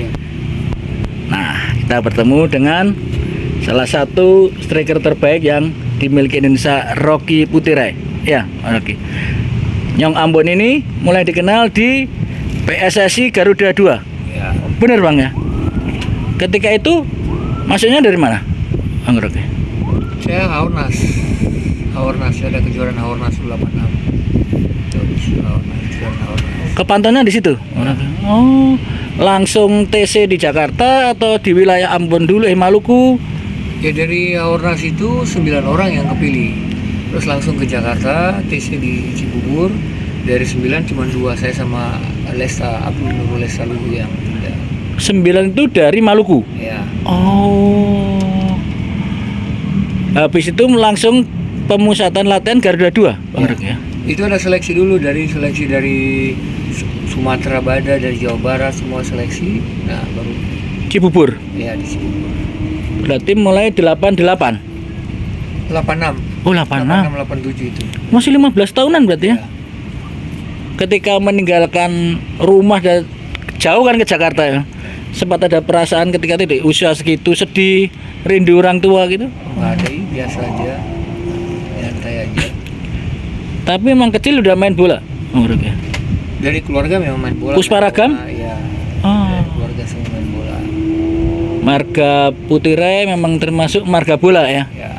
Iya. Nah, kita bertemu dengan salah satu striker terbaik yang dimiliki Indonesia, Rocky Putirai. Ya, Rocky. Nyong Ambon ini mulai dikenal di PSSI Garuda 2. Ya. Bener Bang ya? Ketika itu masuknya dari mana, Bang Rocky? Saya Haornas, ada kejuaraan Haornas 86. Kepantannya di situ. Oh, langsung TC di Jakarta atau di wilayah Ambon dulu, Maluku? Ya dari Haornas itu 9 orang yang kepilih. Terus langsung ke Jakarta, TC di Cibubur. Dari 9 cuma 2, saya sama Lesta, Abdul Nurul Lesta Luhu yang tidak. 9 itu dari Maluku. Ya. Oh. Habis itu langsung pemusatan latihan Garuda 2, Bang Ya. Rocky ya. Itu ada seleksi dulu, dari Sumatera Barat, dari Jawa Barat, semua seleksi. Nah, baru Cibubur. ya di Cibubur. Berarti mulai 88. 86. Oh, 86. 87 itu. Masih 15 tahunan berarti ya. Ya. Ketika meninggalkan rumah dan jauh kan ke Jakarta ya. Sempat ada perasaan ketika itu di usia segitu sedih, rindu orang tua gitu. Nggak ada, biasa aja, nyantai aja. Tapi memang kecil udah main bola, Bang Rocky. Dari keluarga memang main bola. Pusparagam? Iya. Oh. Dari keluarga semua main bola. Marga Putirai memang termasuk marga bola ya. Ya.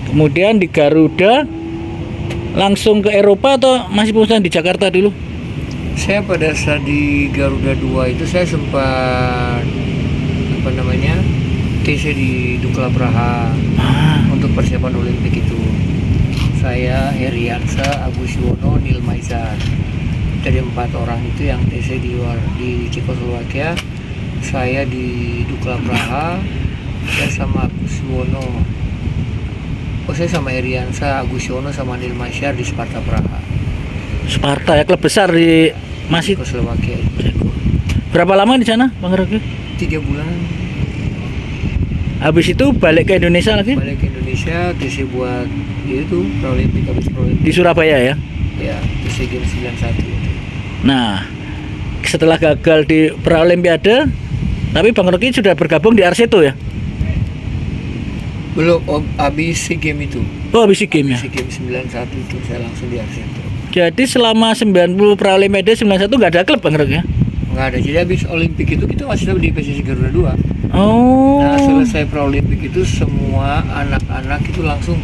Kemudian di Garuda langsung ke Eropa atau masih pemusatan di Jakarta dulu? Saya pada saat di Garuda 2 itu saya sempat TC di Dukla Praha untuk persiapan Olimpik itu. Saya, Heriansa, Agus Yuwono, Nil Maizar. Dari 4 orang itu yang TC di Cekoslowakia. Saya di Dukla Praha, saya sama Agus Yuwono. Saya sama Heriansa, Agus Yuwono sama Nil Maizar di Sparta Praha. Sparta ya, klub besar di masih. Cekoslowakia. Berapa lama di sana, Bang Rocky? 3 bulan. Habis itu balik ke Indonesia lagi? Balik ke Indonesia, TC buat itu Paralimpik, habis Paralimpik. Di Surabaya ya? Ya, TC Games 91. Nah, setelah gagal di Paralimpiade, tapi Bang Rocky sudah bergabung di Arseto ya? Belum, habis SEA Games itu. Oh, habis SEA Games ya? SEA Games 91 itu saya langsung di Arseto. Jadi selama 90 Paralimpiade 91 nggak ada klub, Bang Rocky ya? Nggak ada, jadi habis Olimpik itu kita masih tetap di PSSI Garuda 2. Oh. Nah, selesai Paralimpik itu semua anak-anak itu langsung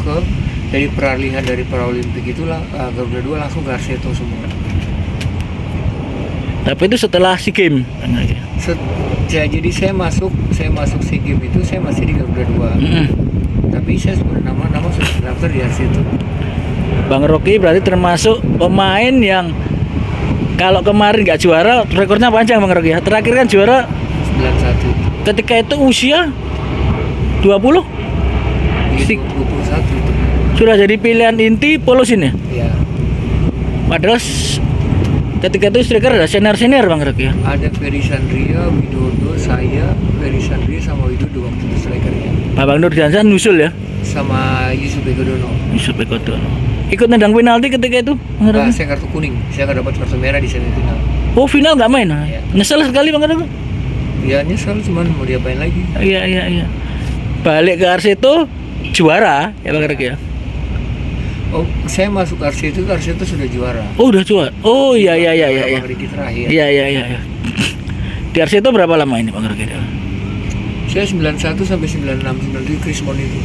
dari peralihan dari Paralimpik itu Garuda 2 langsung ke Arseto semua. Tapi itu setelah SEA Games, Bang Rocky. Jadi saya masuk SEA Games itu saya masih di Garuda 2. Tapi saya sebenarnya nama sudah terdaftar di Arseto. Bang Rocky berarti termasuk pemain yang kalau kemarin nggak juara, rekornya panjang Bang Rocky. Terakhir kan juara 91. ketika itu usia 20? Iya, 21 itu. Sudah jadi pilihan inti Polosin ya? Ya. Padahal ketika itu striker ada senior Bang Rocky ya? Ada Ferry Sandria, Widodo, saya, Ferry Sandria sama Widodo waktu itu strikernya. Babang Nurdiansyah nusul ya? Sama Yusuf Ekodono. Yusuf Ekodono. Ikut nendang penalti ketika itu? Bang Nah, Rocky? saya kartu kuning. Saya nggak dapat kartu merah di semifinal. Oh, final nggak main? Iya. Nyesel sekali Bang Rocky? Ya nyesel, cuman mau diapain lagi. Iya. Balik ke Arseto juara ya Bang Rocky ya? Oh, saya masuk Arseto sudah juara. Oh, udah juara. Oh, iya. Bang Riki terakhir. Iya. Di Arseto berapa lama ini Bang Rocky? Saya 91 sampai 96, 97 Krismon itu.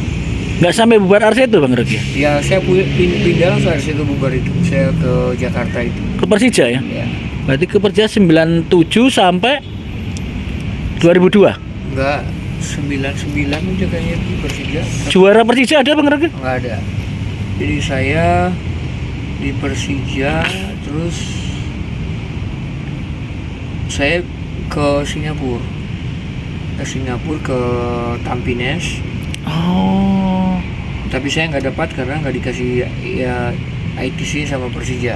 Nggak sampai bubar Arseto Bang Rocky? Ya, saya pindah langsung Arseto bubar itu. Saya ke Jakarta itu. Ke Persija ya? Ya. Berarti ke Persija 97 sampai 2002? Enggak, 99 aja kayaknya di Persija. Juara Persija ada Bang Rocky? Enggak ada. Jadi saya di Persija, terus saya ke Singapura. Ke Tampines. Oh. Tapi saya nggak dapat karena nggak dikasih ya ITC sama Persija.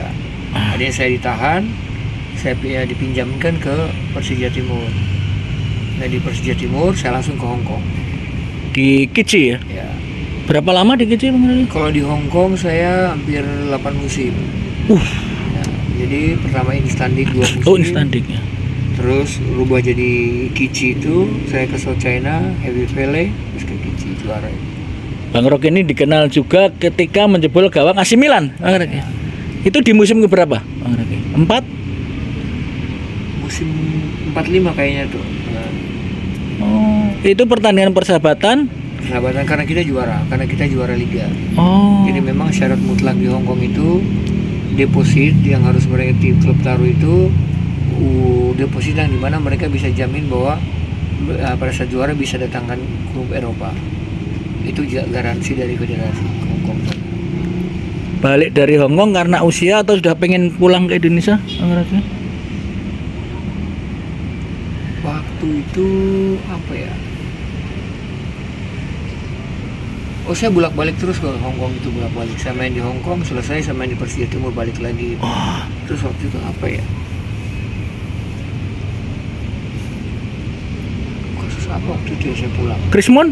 Akhirnya saya ditahan, saya dipinjamkan ke Persija Timur. Nah, di Persija Timur saya langsung ke Hong Kong. Di Kici ya? Ya. Berapa lama di Kici Bang Rocky? Kalau di Hong Kong saya hampir 8 musim. Ya, jadi pertama Instandik 2 musim. Oh, Instandik ya. Terus rubah jadi Kici itu saya ke South China, Heavy Valley, terus ke Kici juara. Bang Rocky ini dikenal juga ketika menjebol gawang AC Milan, Bang Rocky. Itu di musim keberapa, Bang Rocky? 4? Musim 45 kayaknya tuh. Nah, Oh, itu pertandingan persahabatan. persahabatan karena kita juara liga. Oh. Jadi memang syarat mutlak di Hong Kong itu deposit yang harus mereka tim klub taruh itu deposit yang dimana mereka bisa jamin bahwa pada saat juara bisa datangkan klub Eropa. Itu garansi dari federasi Hong Kong. Balik dari Hong Kong karena usia atau sudah pengen pulang ke Indonesia, Bang Rocky? Waktu itu apa ya? Oh, saya bolak-balik terus ke Hong Kong itu, bolak-balik. Saya main di Hong Kong, selesai saya main di Persija Timur, balik lagi. Terus waktu itu apa ya? Kasus apa waktu itu saya pulang? Krismon?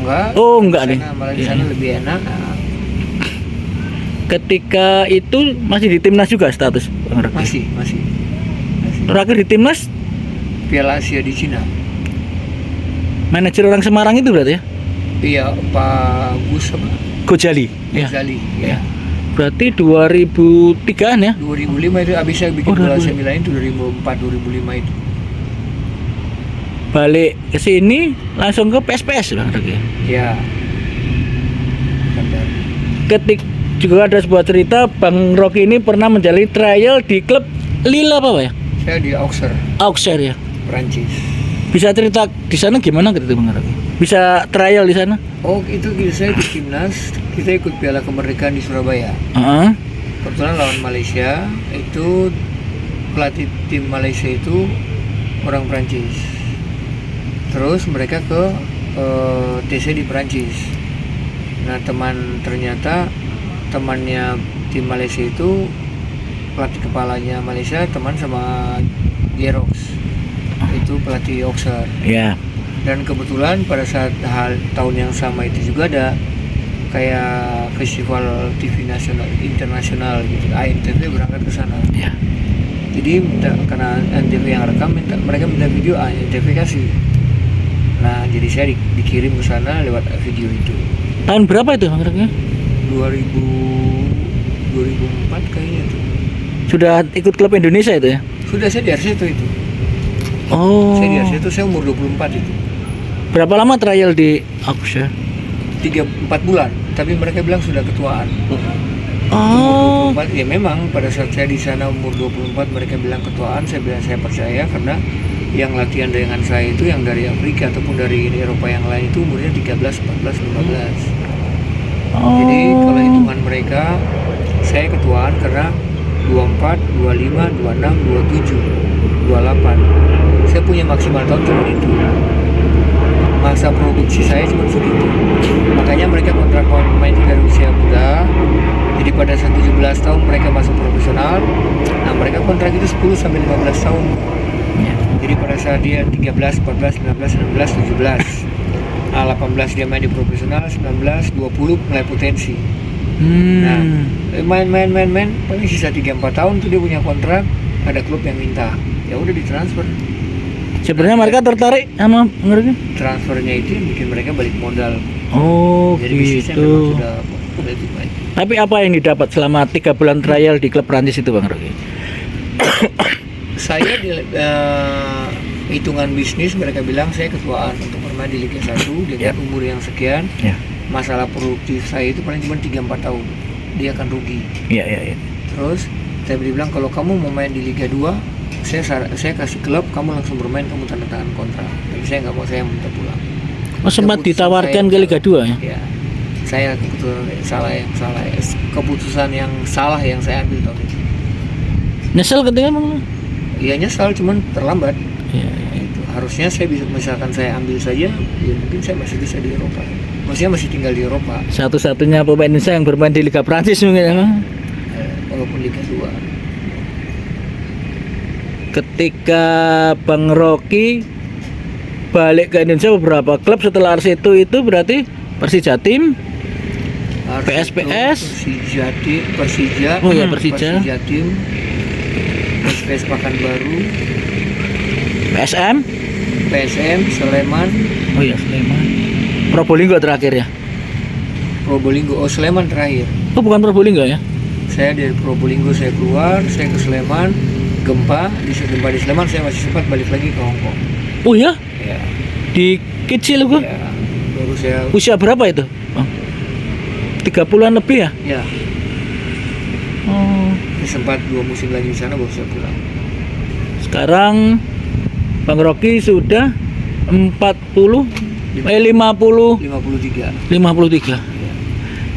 Enggak. Oh, enggak nih. Malah di sana lebih enak. Ketika itu masih di timnas juga status, Bang Rocky? Masih. Terakhir di timnas Piala Asia di Cina. manajer orang Semarang itu berarti ya? Iya, Pak Gus apa? Gojali. Ya. Ghazali, ya. Berarti 2003-an ya? 2005 itu abis saya bikin bola AC Milan itu 2004-2005 itu. Balik ke sini langsung ke PSPS, Bang Rocky. Ya. Benar. Ketik juga ada sebuah cerita Bang Rocky ini pernah menjalani trial di klub Lille apa ya? Saya di Auxerre ya. Prancis. Bisa cerita di sana gimana gitu Bang Rocky? Bisa trial di sana? Oh, itu saya di timnas, kita ikut Piala Kemerdekaan di Surabaya. Heeh. Kebetulan lawan Malaysia, itu pelatih tim Malaysia itu orang Prancis. Terus mereka ke TC di Prancis. Nah, ternyata temannya tim Malaysia itu pelatih kepalanya Malaysia teman sama Gerox. Itu pelatih Auxerre. Ya. Dan kebetulan pada saat tahun yang sama itu juga ada kayak festival TV nasional internasional gitu, ANTV berangkat ke sana. Ya. Jadi karena ANTV yang rekam mereka minta video, ANTV kasih. Nah, jadi saya dikirim ke sana lewat video itu. Tahun berapa itu Bang Rocky? 2004 kayaknya tuh. Sudah ikut klub Indonesia itu ya? Sudah, saya di Arseto itu. Oh. Saya di Arseto, saya umur 24 itu. Berapa lama trial di Auxerre? 3-4 bulan, tapi mereka bilang sudah ketuaan. Oh. Umur 24, ya memang pada saat saya di sana umur 24 mereka bilang ketuaan, saya bilang saya percaya karena yang latihan dengan saya itu yang dari Afrika ataupun dari Eropa yang lain itu umurnya 13, 14, 15. Oh. Jadi kalau hitungan mereka saya ketuaan karena 24, 25, 26, 27, 28. Saya punya maksimal tahun cuma itu. Masa produksi saya cuma segitu. Makanya mereka kontrak pemain itu dari usia muda. Jadi pada saat 17 tahun mereka masuk profesional. Nah, mereka kontrak itu 10 sampai 15 tahun. Ya. Jadi pada saat dia 13, 14, 15, 16, 17. Nah, 18 dia main di profesional, 19, 20 mulai potensi. Nah, main paling sisa 3-4 tahun tuh dia punya kontrak, ada klub yang minta. Ya udah ditransfer. Sebenarnya mereka tertarik sama Bang Rocky? Transfernya itu yang bikin mereka balik modal. Oh, Jadi bisnisnya memang gitu. sudah lebih baik. Tapi apa yang didapat selama 3 bulan trial di klub Prancis itu Bang Rocky? Saya di hitungan bisnis mereka bilang saya ketuaan untuk bermain di Liga 1 dengan umur yang sekian. Ya. Masalah produktif saya itu paling cuma 3-4 tahun. Dia akan rugi. Iya. Terus saya bilang kalau kamu mau main di Liga 2, saya kasih klub, kamu langsung bermain, kamu tanda tangan kontrak. Tapi saya nggak mau, saya minta pulang. Oh, sempat Keputusan ditawarkan saya- ke Liga 2 ya? Ya, saya keputusan yang salah yang saya ambil tahun itu. Nyesel ketika Bang? Iya nyesal, cuman terlambat. Iya. Itu harusnya saya bisa, misalkan saya ambil saja, ya mungkin saya masih bisa di Eropa. Maksudnya masih tinggal di Eropa, Satu-satunya pemain Indonesia yang bermain di Liga Prancis mungkin ya Bang? walaupun Liga 2. Ketika Bang Rocky balik ke Indonesia, beberapa klub setelah Arseto itu berarti Persija Tim, PSPS, Persija, Oh ya, Persija. Persija Tim, PSPS Pekanbaru, PSM? PSM, Sleman, Oh iya, Sleman. Probolinggo terakhir ya? Probolinggo. Oh, Sleman terakhir. Oh, bukan Probolinggo ya? Saya dari Probolinggo saya keluar, saya ke Sleman, gempa di Sleman, saya masih sempat balik lagi ke Hongkong. Oh ya? Ya, Di kecil gua. ya, baru saya, Usia berapa itu? Oh. 30-an lebih ya? ya, Oh. sempat 2 musim lagi di sana baru saya pulang. Sekarang Bang Rocky sudah 50 50 53. 53. Ya.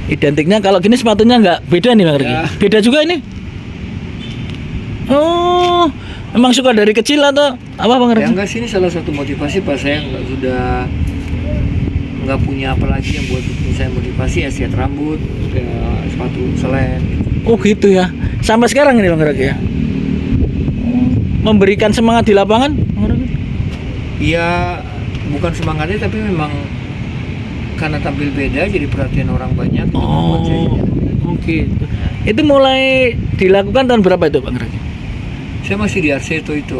Identiknya kalau gini sepatunya nggak beda nih Bang Rocky. Ya. Beda juga ini. Oh, memang suka dari kecil atau apa Bang Ya Rocky? enggak sih, ini salah satu motivasi pas saya sudah nggak punya apa lagi yang buat bikin saya motivasi, ya siat rambut, ya, sepatu selen. Oh gitu ya. Sampai sekarang ini Bang Rocky ya. Memberikan semangat di lapangan Bang Rocky? Ya bukan semangatnya tapi memang karena tampil beda jadi perhatian orang banyak. Itu membuat saya jadi Oh gitu. Itu mulai dilakukan tahun berapa itu Bang Rocky? Saya masih di Arseto itu.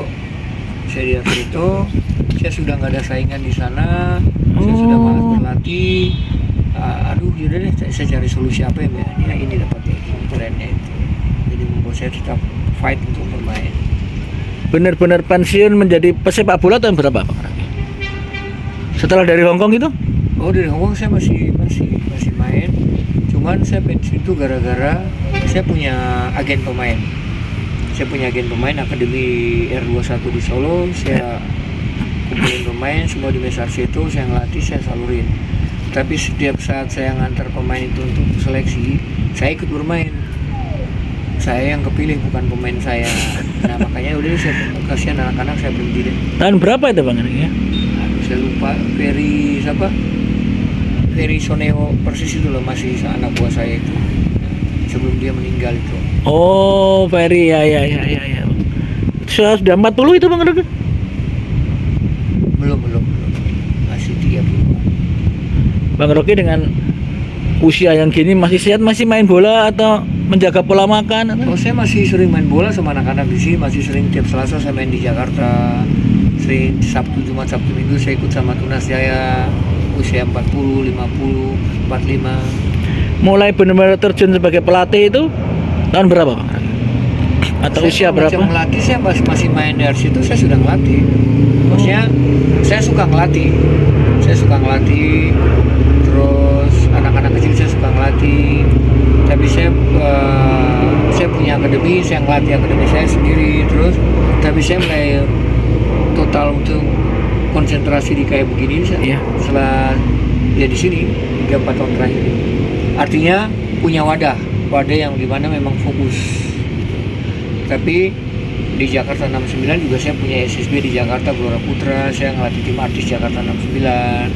Saya di Arseto, saya sudah nggak ada saingan di sana. Saya sudah malas berlatih. Aduh, yaudah deh, saya cari solusi apa ya ini dapat ya, trennya itu. Jadi membuat saya tetap fight untuk bermain. Benar-benar pensiun menjadi pesepak bola tahun berapa Bang Rocky? Setelah dari Hongkong itu? Oh, dari Hongkong saya masih main. Cuman saya pensiun itu gara-gara saya punya agen pemain. Saya punya agen pemain Akademi R21 di Solo. Saya kumpulin pemain semua di Mes Arseto, saya ngelatih, saya salurin. Tapi setiap saat saya ngantar pemain itu untuk seleksi, saya ikut bermain. Saya yang kepilih, bukan pemain saya. Nah makanya udah saya kasihan anak-anak, saya berhenti deh. Tahun berapa itu Bang Rocky ya? Aduh, saya lupa. Ferry Soneo persis itu loh, masih anak buah saya itu. Sebelum dia meninggal itu. Oh, Ferry ya. Sudah 40 itu Bang Rocky? Belum. Masih 30. Bang Rocky dengan usia yang gini masih sehat, masih main bola atau menjaga pola makan atau? Oh, saya masih sering main bola sama anak-anak di sini, masih sering tiap Selasa saya main di Jakarta. Sering Sabtu, Jumat, Sabtu, Minggu saya ikut sama Tunas Jaya usia 40, 50, 45. Mulai benar-benar terjun sebagai pelatih itu tahun berapa Bang Rocky? Atau Saya usia kalau berapa? macam melatih, saya masih main dari situ, saya sudah ngelatih. Maksudnya saya suka ngelatih. Terus anak-anak kecil saya suka ngelatih. Tapi saya punya akademi, saya ngelatih akademi saya sendiri. Terus tapi saya mulai total untuk konsentrasi di kayak begini Iya. setelah ya di sini 3-4 tahun terakhir ini. Artinya punya wadah yang dimana memang fokus. Tapi di Jakarta 69 juga saya punya SSB di Jakarta Gelora Putra, saya ngelatih tim artis Jakarta 69,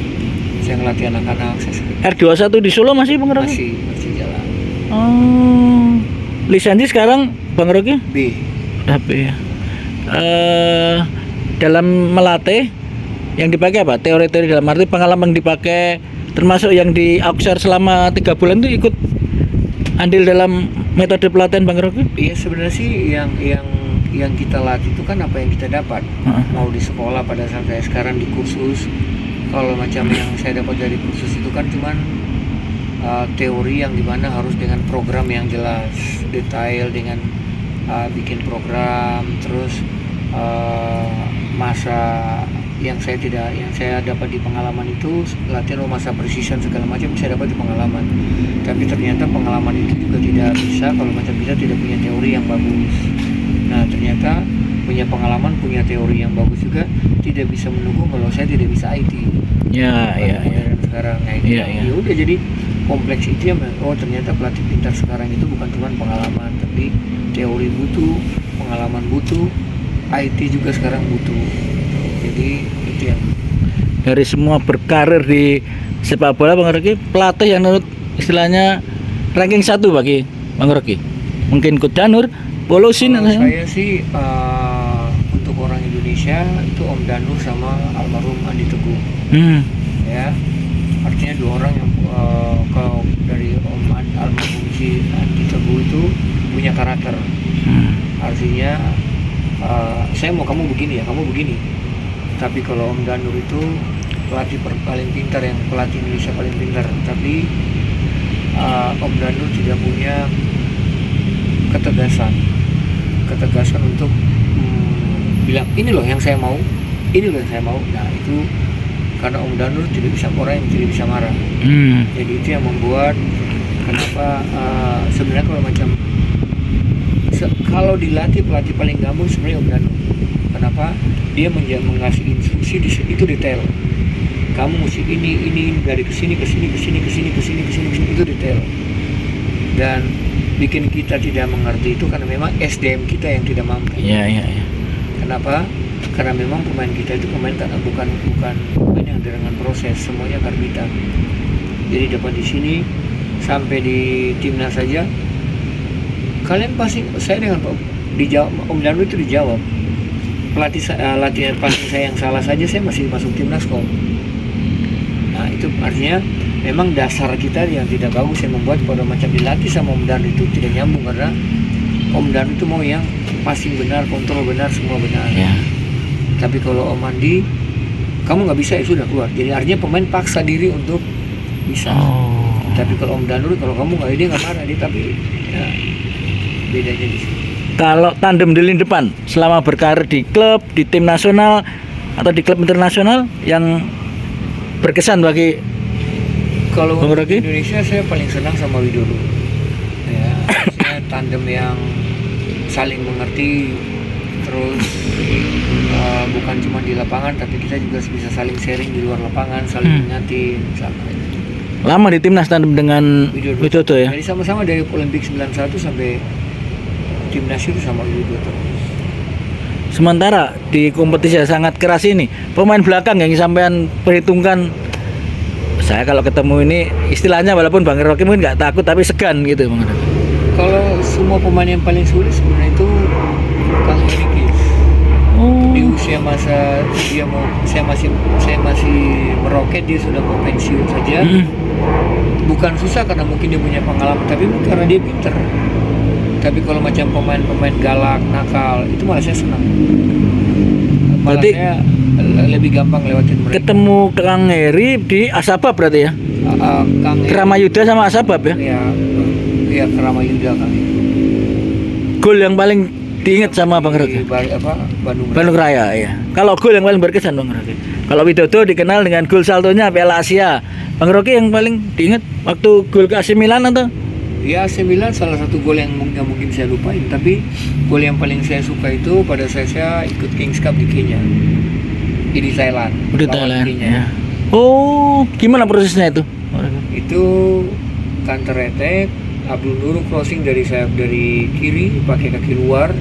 saya ngelatih anak-anak. R21 di Solo masih Bang Rocky? Masih jalan. Oh. Lisensi sekarang Bang Rocky? B. Udah B ya. Dalam melatih yang dipakai apa? Teori-teori dalam arti pengalaman yang dipakai, termasuk yang di Auxerre selama 3 bulan itu ikut andil dalam metode pelatihan Bang Rocky? Iya, sebenarnya sih yang kita latih itu kan apa yang kita dapat. Mau di sekolah pada saat saya sekarang di kursus, kalau macam yang saya dapat dari kursus itu kan cuman teori yang dimana harus dengan program yang jelas, detail, dengan bikin program, terus masa yang saya dapat di pengalaman itu latihan masa precision segala macam saya dapat di pengalaman. Tapi ternyata pengalaman itu juga tidak bisa kalau macam kita tidak punya teori yang bagus. Nah ternyata punya pengalaman, punya teori yang bagus juga tidak bisa mendukung kalau saya tidak bisa IT. Ya. Sekarang nah itu Ya. ya udah jadi kompleks itu ya. Oh ternyata pelatih pintar sekarang itu bukan cuma pengalaman, tapi teori butuh, pengalaman butuh, IT juga sekarang butuh. Jadi itu yang Dari semua berkarir di sepak bola Bang Rocky, pelatih yang menurut istilahnya ranking 1 bagi Bang Rocky. Mungkin Coach Danur, Polosin kalau atau saya sih untuk orang Indonesia itu Om Danur sama almarhum Andi Teguh. Ya, artinya 2 orang yang kalau dari almarhum si Andi Teguh itu punya karakter. Artinya saya mau kamu begini ya, kamu begini. Tapi kalau Om Danur itu pelatih paling pintar, yang pelatih Indonesia paling pintar. Tapi Om Danur tidak punya ketegasan untuk bilang ini loh yang saya mau, ini loh yang saya mau. Nah itu karena Om Danur tidak bisa, orang yang tidak bisa marah. Jadi itu yang membuat kenapa sebenarnya kalau macam kalau dilatih pelatih paling gampang sebenarnya Om Danur. Kenapa? Dia mengasih instruksi itu detail. Kamu mesti ini dari kesini itu detail. Dan bikin kita tidak mengerti itu karena memang SDM kita yang tidak mampu. Iya. Kenapa? Karena memang pemain kita itu pemain karena bukan pemain yang dengan proses, semuanya karbitan. Jadi dapat di sini sampai di timnas saja, kalian pasti saya dengan Om Danur itu dijawab. Latihan saya yang salah saja saya masih masuk timnas kok. Nah itu artinya memang dasar kita yang tidak bagus yang membuat pada macam dilatih sama Om Danur itu tidak nyambung, karena Om Danur itu mau yang passing benar, kontrol benar, semua benar. Ya. Tapi kalau Om Andi, kamu nggak bisa ya sudah keluar. Jadi artinya pemain paksa diri untuk bisa. Tapi kalau Om Danur, kalau kamu nggak, dia nggak marah dia, tapi ya, bedanya di sini. Kalau tandem di lini depan selama berkarir di klub, di tim nasional atau di klub internasional yang berkesan bagi Kalau Bang untuk Rocky? Indonesia saya paling senang sama Widodo. Ya, saya tandem yang saling mengerti, terus bukan cuma di lapangan, tapi kita juga bisa saling sharing di luar lapangan, saling mengingatin. lama di timnas tandem dengan Widodo ya. Jadi sama-sama dari Olimpik 91 sampai timnas itu sama Widodo. Sementara di kompetisi yang sangat keras ini, pemain belakang yang sampean perhitungkan, saya kalau ketemu ini istilahnya walaupun Bang Rocky mungkin nggak takut tapi segan gitu Bang. Kalau semua pemain yang paling sulit sebenarnya itu Kang Erikis. Di usia masa saya masih meroket, dia sudah mau pensiun saja. Bukan susah karena mungkin dia punya pengalaman, tapi karena dia pinter. Tapi kalau macam pemain-pemain galak, nakal, itu malah saya senang. Malah Berarti saya lebih gampang lewatin mereka. ketemu Kang Heri di Asabab berarti ya? Kang Heri, Kramayuda sama Asabab ya? Ya Kramayuda kami. Gol yang paling diingat sama Bang Rocky? Bandung Raya ya. Kalau gol yang paling berkesan Bang Rocky. Kalau Widodo dikenal dengan gol saltonya Piala Asia. Bang Rocky yang paling diingat waktu gol ke AC Milan atau? Ya AC Milan salah satu gol yang mungkin saya lupain, tapi gol yang paling saya suka itu pada saya ikut Kings Cup di Kenya. Di Thailand. Di Thailand ya. Oh, gimana prosesnya itu? Itu counter attack, Abdul Nur crossing dari sayap dari kiri pakai kaki luar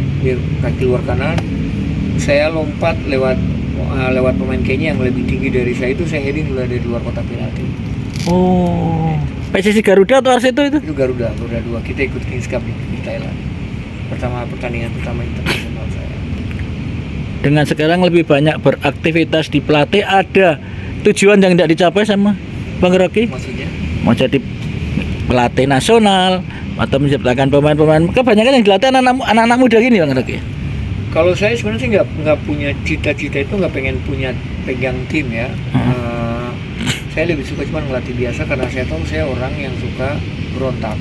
kanan. Saya lompat lewat pemain Kenya yang lebih tinggi dari saya, itu saya heading dari luar kotak penalti. Oh, PSSI Garuda atau Arseto itu? Itu Garuda 2. Kita ikut Kings Cup di Thailand. Pertandingan pertama internasional saya. Dengan sekarang lebih banyak beraktivitas di pelatih, ada tujuan yang tidak dicapai sama Bang Rocky? Maksudnya? Mau jadi pelatih nasional atau menciptakan pemain-pemain, kebanyakan yang dilatih anak-anak muda gini Bang Rocky. Kalau saya sebenarnya sih nggak punya cita-cita itu, nggak pengen punya pegang tim ya. Saya lebih suka cuma ngelatih biasa karena saya tahu saya orang yang suka berontak.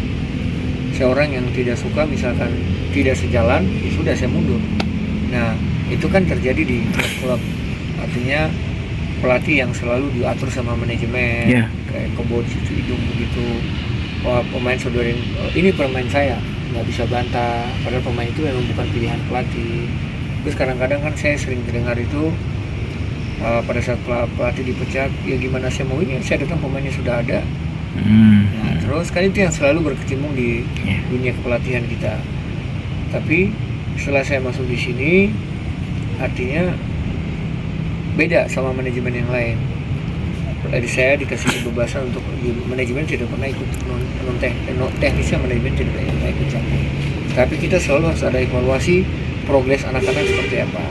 Saya orang yang tidak suka misalkan tidak sejalan, ya sudah saya mundur. Nah itu kan terjadi di klub-klub. Artinya pelatih yang selalu diatur sama manajemen, kayak kebon cuci hidung begitu. Wah, pemain saudara ini pemain saya nggak bisa bantah, padahal pemain itu memang bukan pilihan pelatih. Terus kadang-kadang kan saya sering dengar itu pada saat pelatih dipecat, ya gimana saya mau ini, saya datang pemainnya sudah ada. Nah, terus kan itu yang selalu berkecimpung di dunia kepelatihan kita. Tapi setelah saya masuk di sini, artinya beda sama manajemen yang lain. Dari saya dikasih kebebasan untuk manajemen tidak pernah ikut teknisnya, manajemen tidak pernah ikut campur. Tapi kita selalu harus ada evaluasi progres anak-anak seperti apa.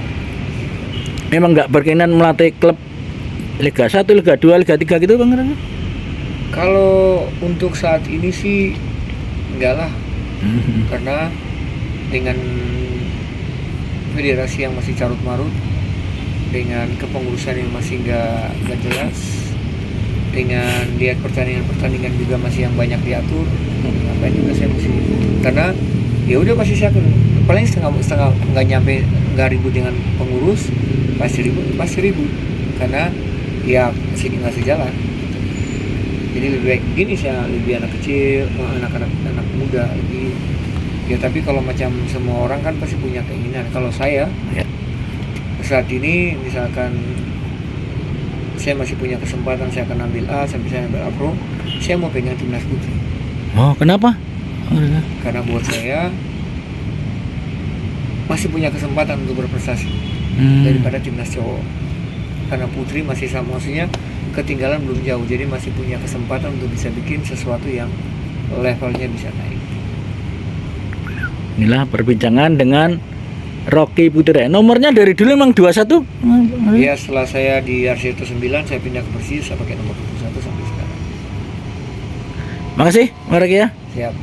Memang nggak berkeinginan melatih klub Liga 1, Liga 2, Liga 3 gitu Bang Rocky? Kalau untuk saat ini sih enggak lah. Karena dengan federasi yang masih carut marut, dengan kepengurusan yang masih nggak jelas, dengan lihat pertandingan juga masih yang banyak diatur, ngapain juga saya mesti, karena ya udah pasti saya paling setengah nggak ribut dengan pengurus, pasti ribut karena ya masih nggak sejalan. Jadi lebih baik gini, saya lebih anak kecil, anak muda lebih ya. Tapi kalau macam semua orang kan pasti punya keinginan. Kalau saya Ya. saat ini misalkan saya masih punya kesempatan, saya akan ambil A sampai saya ambil A Pro, saya mau pegang timnas putri. Oh, kenapa? Karena buat saya masih punya kesempatan untuk berprestasi daripada timnas cowok. Karena putri masih sama, maksudnya ketinggalan belum jauh, jadi masih punya kesempatan untuk bisa bikin sesuatu yang levelnya bisa naik. Inilah perbincangan dengan Rocky Putera. Nomornya dari dulu memang 21. Ya, setelah saya di RC 9 saya pindah ke Persis, saya pakai nomor 21 sampai sekarang. Makasih, Rocky ya. Siap.